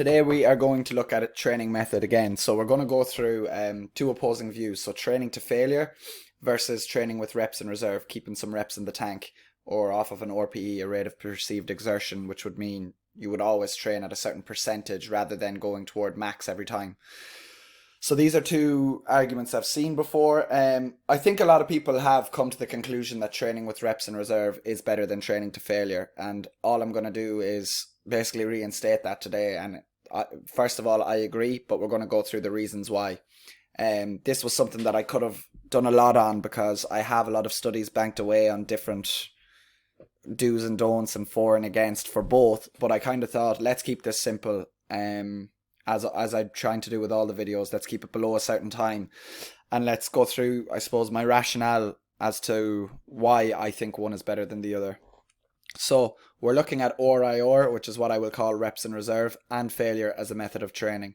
Today we are going to look at a training method again. So we're going to go through two opposing views. So training to failure versus training with reps in reserve, keeping some reps in the tank, or off of an RPE, a rate of perceived exertion, which would mean you would always train at a certain percentage rather than going toward max every time. So these are two arguments I've seen before. I think a lot of people have come to the conclusion that training with reps in reserve is better than training to failure. And all I'm going to do is basically reinstate that today. And first of all, I agree, but we're going to go through the reasons why. This was something that I could have done a lot on because I have a lot of studies banked away on different do's and don'ts and for and against for both. But I kind of thought, let's keep this simple. As I'm trying to do with all the videos, let's keep it below a certain time, and let's go through, I suppose, my rationale as to why I think one is better than the other. So we're looking at RIR, which is what I will call reps in reserve, and failure as a method of training.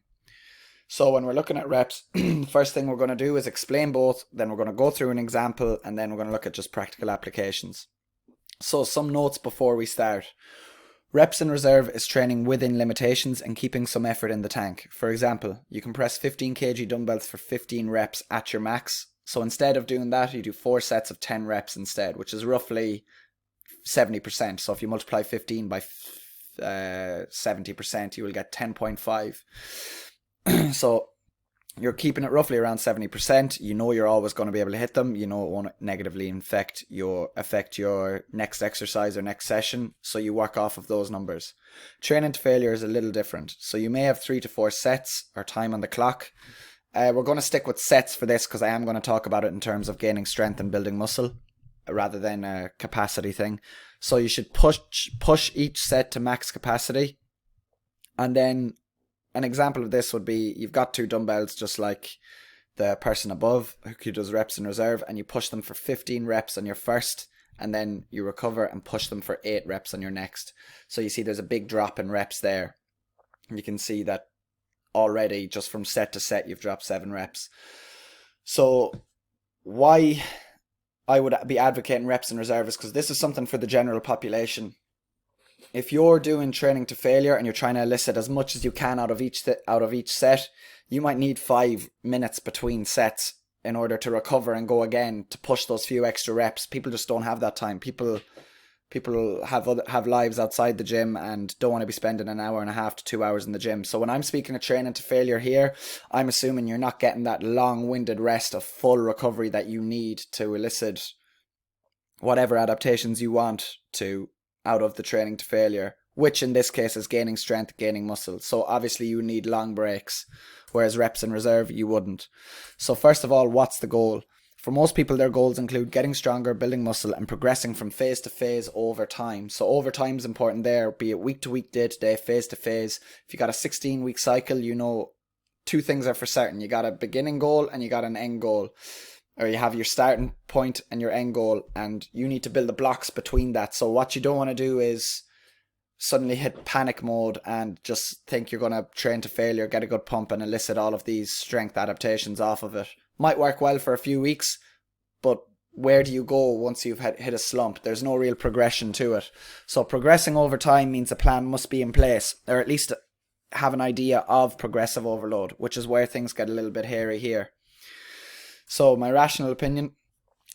So when we're looking at reps, first thing we're going to do is explain both, then we're going to go through an example, and then we're going to look at just practical applications. So some notes before we start. Reps in reserve is training within limitations and keeping some effort in the tank. For example, you can press 15 kg dumbbells for 15 reps at your max. So instead of doing that, you do 4 sets of 10 reps instead, which is roughly 70%. So if you multiply 15 by 70%, you will get 10.5. So you're keeping it roughly around 70%. You know you're always going to be able to hit them. You know it won't negatively affect your next exercise or next session. So you work off of those numbers. Training to failure is a little different. So you may have 3 to 4 sets or time on the clock. We're going to stick with sets for this because I am going to talk about it in terms of gaining strength and building muscle rather than a capacity thing. So you should push each set to max capacity, and then an example of this would be you've got 2 dumbbells just like the person above who does reps in reserve, and you push them for 15 reps on your first, and then you recover and push them for 8 reps on your next. So you see there's a big drop in reps there. You can see that already just from set to set you've dropped 7 reps. So why I would be advocating reps in reserve is because this is something for the general population. If you're doing training to failure and you're trying to elicit as much as you can out of each set, you might need 5 minutes between sets in order to recover and go again to push those few extra reps. People just don't have that time. People have lives outside the gym and don't want to be spending an hour and a half to 2 hours in the gym. So when I'm speaking of training to failure here, I'm assuming you're not getting that long-winded rest of full recovery that you need to elicit whatever adaptations you want to out of the training to failure, which in this case is gaining strength, gaining muscle. So obviously you need long breaks, whereas reps in reserve, you wouldn't. So first of all, what's the goal? For most people, their goals include getting stronger, building muscle, and progressing from phase to phase over time. So over time is important there, be it week to week, day to day, phase to phase. If you got a 16-week cycle, you know 2 things are for certain. You got a beginning goal and you got an end goal. Or you have your starting point and your end goal, and you need to build the blocks between that. So what you don't want to do is suddenly hit panic mode and just think you're going to train to failure, get a good pump, and elicit all of these strength adaptations off of it. Might work well for a few weeks, but where do you go once you've hit a slump? There's no real progression to it. So progressing over time means a plan must be in place, or at least have an idea of progressive overload, which is where things get a little bit hairy here. So my rational opinion,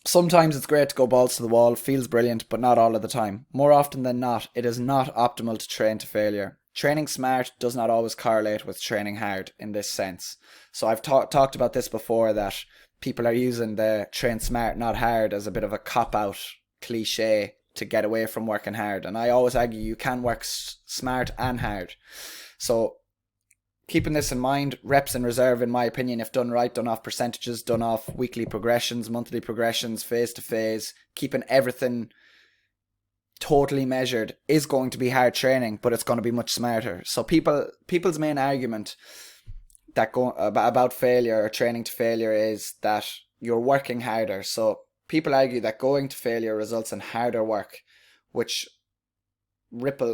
sometimes it's great to go balls to the wall, feels brilliant, but not all of the time. More often than not, it is not optimal to train to failure. Training smart does not always correlate with training hard in this sense. So I've talked about this before, that people are using the train smart, not hard as a bit of a cop-out cliche to get away from working hard. And I always argue you can work smart and hard. So keeping this in mind, reps in reserve, in my opinion, if done right, done off percentages, done off weekly progressions, monthly progressions, phase to phase, keeping everything totally measured, is going to be hard training, but it's going to be much smarter. So people's main argument that about failure or training to failure is that you're working harder. So people argue that going to failure results in harder work, which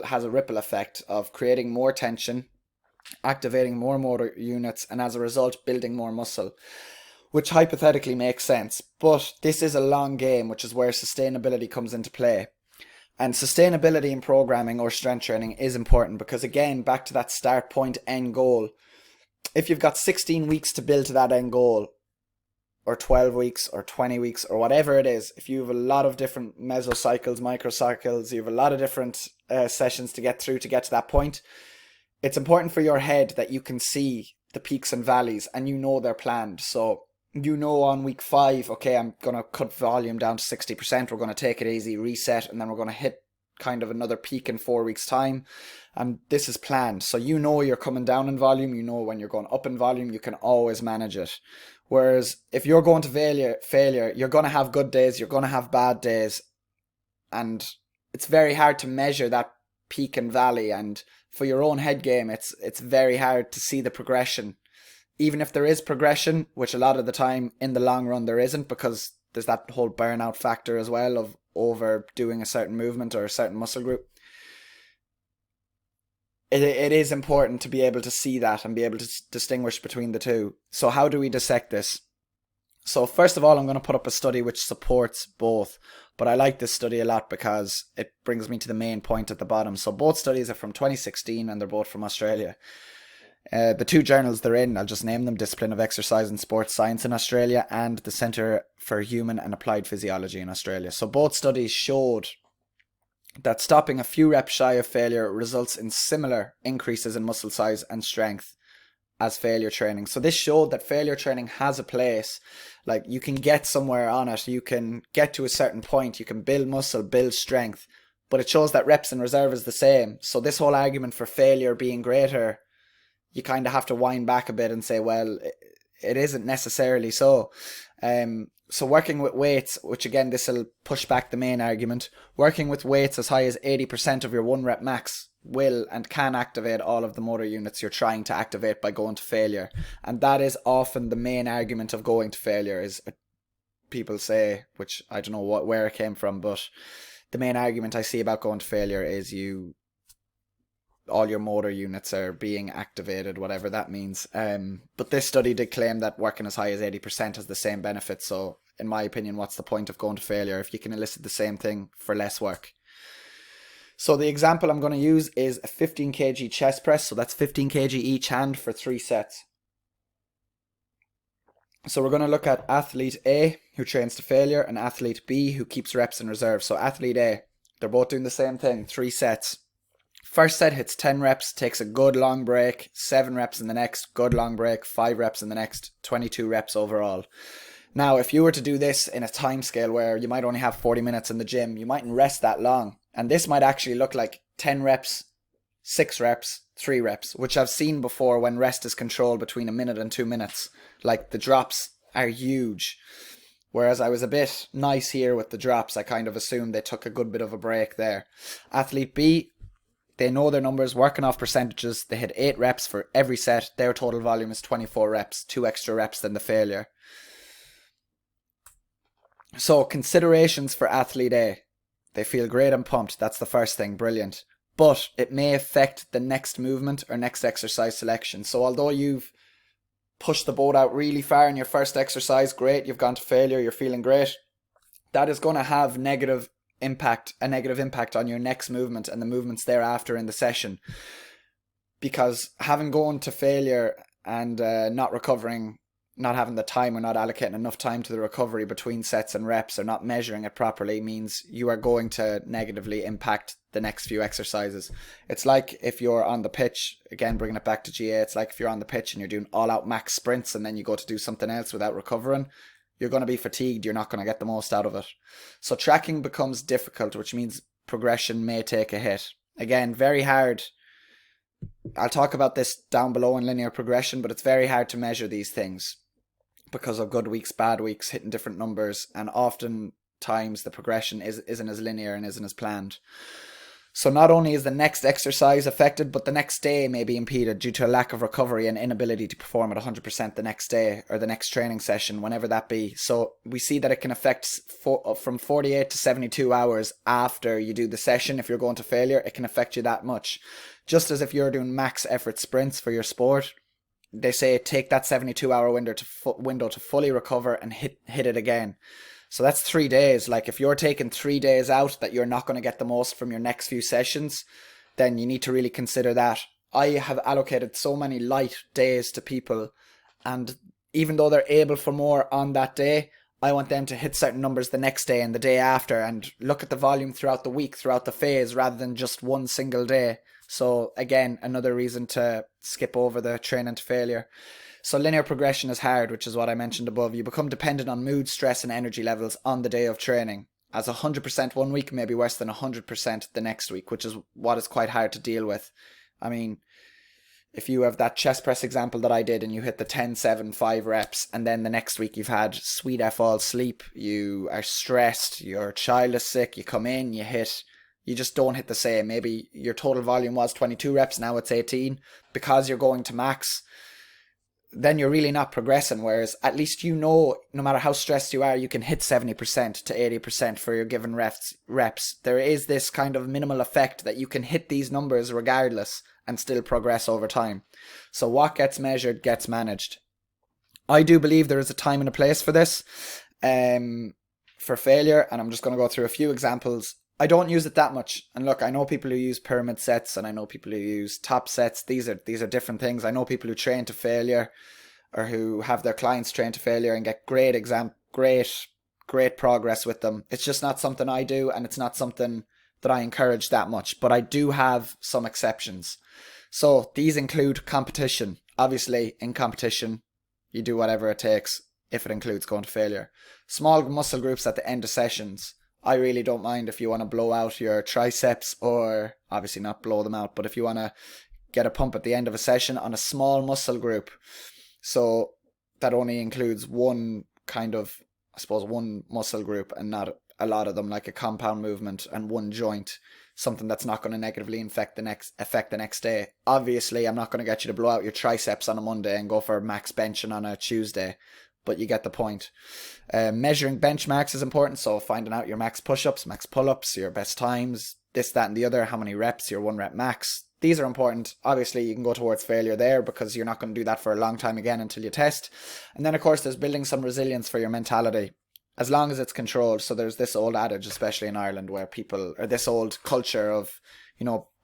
has a ripple effect of creating more tension, activating more motor units, and as a result building more muscle, which hypothetically makes sense. But this is a long game, which is where sustainability comes into play. And sustainability in programming or strength training is important because, again, back to that start point end goal, if you've got 16 weeks to build to that end goal, or 12 weeks or 20 weeks or whatever it is, if you have a lot of different mesocycles, microcycles, you have a lot of different sessions to get through to get to that point, it's important for your head that you can see the peaks and valleys and you know they're planned. So you know on week 5, okay, I'm going to cut volume down to 60%, we're going to take it easy, reset, and then we're going to hit kind of another peak in 4 weeks time, and this is planned. So you know you're coming down in volume, you know when you're going up in volume, you can always manage it. Whereas if you're going to failure, you're going to have good days, you're going to have bad days, and it's very hard to measure that peak and valley. And for your own head game, it's very hard to see the progression. Even if there is progression, which a lot of the time in the long run there isn't, because there's that whole burnout factor as well of overdoing a certain movement or a certain muscle group. It is important to be able to see that and be able to distinguish between the two. So how do we dissect this? So first of all, I'm going to put up a study which supports both. But I like this study a lot because it brings me to the main point at the bottom. So both studies are from 2016 and they're both from Australia. The two journals they're in, I'll just name them: Discipline of Exercise and Sports Science in Australia and the Centre for Human and Applied Physiology in Australia. So both studies showed that stopping a few reps shy of failure results in similar increases in muscle size and strength as failure training. So this showed that failure training has a place. Like, you can get somewhere on it, you can get to a certain point, you can build muscle, build strength, but it shows that reps in reserve is the same. So this whole argument for failure being greater, you kind of have to wind back a bit and say, well, it isn't necessarily so. So working with weights, which again, this will push back the main argument, working with weights as high as 80% of your 1 rep max will and can activate all of the motor units you're trying to activate by going to failure. And that is often the main argument of going to failure, is people say, which I don't know where it came from, but the main argument I see about going to failure is all your motor units are being activated, whatever that means. But this study did claim that working as high as 80% has the same benefit. So in my opinion, what's the point of going to failure if you can elicit the same thing for less work? So the example I'm going to use is a 15 kg chest press. So that's 15 kg each hand for 3 sets. So we're going to look at athlete A, who trains to failure, and athlete B, who keeps reps in reserve. So athlete A, they're both doing the same thing, 3 sets. First set hits 10 reps, takes a good long break, 7 reps in the next, good long break, 5 reps in the next, 22 reps overall. Now, if you were to do this in a time scale where you might only have 40 minutes in the gym, you mightn't rest that long. And this might actually look like 10 reps, 6 reps, 3 reps, which I've seen before when rest is controlled between a minute and 2 minutes. Like, the drops are huge. Whereas I was a bit nice here with the drops. I kind of assumed they took a good bit of a break there. Athlete B, they know their numbers, working off percentages. They hit 8 reps for every set. Their total volume is 24 reps, 2 extra reps than the failure. So considerations for athlete A. They feel great and pumped. That's the first thing. Brilliant. But it may affect the next movement or next exercise selection. So although you've pushed the boat out really far in your first exercise, great, you've gone to failure, you're feeling great, that is going to have a negative impact on your next movement and the movements thereafter in the session, because having gone to failure and not recovering, not having the time or not allocating enough time to the recovery between sets and reps or not measuring it properly means you are going to negatively impact the next few exercises. It's like if you're on the pitch, again bringing it back to GA, it's like if you're on the pitch and you're doing all out max sprints and then you go to do something else without recovering, you're going to be fatigued, you're not going to get the most out of it. So tracking becomes difficult, which means progression may take a hit. Again, very hard. I'll talk about this down below in linear progression, but it's very hard to measure these things because of good weeks, bad weeks, hitting different numbers, and oftentimes the progression isn't as linear and isn't as planned. So not only is the next exercise affected, but the next day may be impeded due to a lack of recovery and inability to perform at 100% the next day or the next training session, whenever that be. So we see that it can affect from 48 to 72 hours after you do the session. If you're going to failure, it can affect you that much. Just as if you're doing max effort sprints for your sport, they say take that 72-hour window to fully recover and hit it again. So that's 3 days. Like if you're taking 3 days out that you're not going to get the most from your next few sessions, then you need to really consider that. I have allocated so many light days to people, and even though they're able for more on that day, I want them to hit certain numbers the next day and the day after, and look at the volume throughout the week, throughout the phase, rather than just one single day. So again, another reason to skip over the training to failure. So linear progression is hard, which is what I mentioned above. You become dependent on mood, stress, and energy levels on the day of training. As 100% one week may be worse than 100% the next week, which is what is quite hard to deal with. I mean, if you have that chest press example that I did and you hit the 10, 7, 5 reps, and then the next week you've had sweet F all sleep, you are stressed, your child is sick, you come in, you just don't hit the same. Maybe your total volume was 22 reps, now it's 18 because you're going to max. Then you're really not progressing. Whereas at least no matter how stressed you are, you can hit 70% to 80% for your given reps. There is this kind of minimal effect that you can hit these numbers regardless and still progress over time. So what gets measured gets managed. I do believe there is a time and a place for this, for failure, and I'm just going to go through a few examples. I don't use it that much. And look, I know people who use pyramid sets and I know people who use top sets. These are different things. I know people who train to failure or who have their clients train to failure and get great progress with them. It's just not something I do, and it's not something that I encourage that much. But I do have some exceptions. So these include competition. Obviously, in competition, you do whatever it takes if it includes going to failure. Small muscle groups at the end of sessions. I really don't mind if you want to blow out your triceps, or obviously not blow them out, but if you want to get a pump at the end of a session on a small muscle group. So that only includes one muscle group and not a lot of them, like a compound movement and one joint, something that's not going to negatively affect the next day. Obviously, I'm not going to get you to blow out your triceps on a Monday and go for max benching on a Tuesday, but you get the point. Measuring benchmarks is important, so finding out your max push-ups, max pull-ups, your best times, this, that, and the other, how many reps, your 1 rep max. These are important. Obviously, you can go towards failure there because you're not going to do that for a long time again until you test. And then, of course, there's building some resilience for your mentality, as long as it's controlled. So there's this old adage, especially in Ireland, where people, or this old culture of,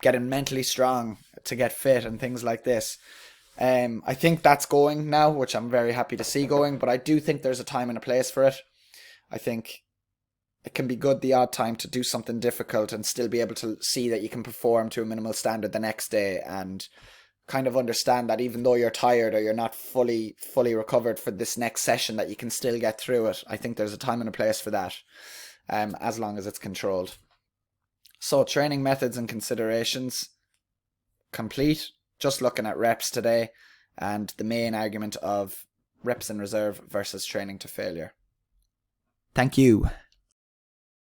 getting mentally strong to get fit and things like this. I think that's going now, which I'm very happy to see going, but I do think there's a time and a place for it. I think it can be good the odd time to do something difficult and still be able to see that you can perform to a minimal standard the next day, and kind of understand that even though you're tired or you're not fully recovered for this next session, that you can still get through it. I think there's a time and a place for that, as long as it's controlled. So training methods and considerations complete. Just looking at reps today and the main argument of reps in reserve versus training to failure. Thank you.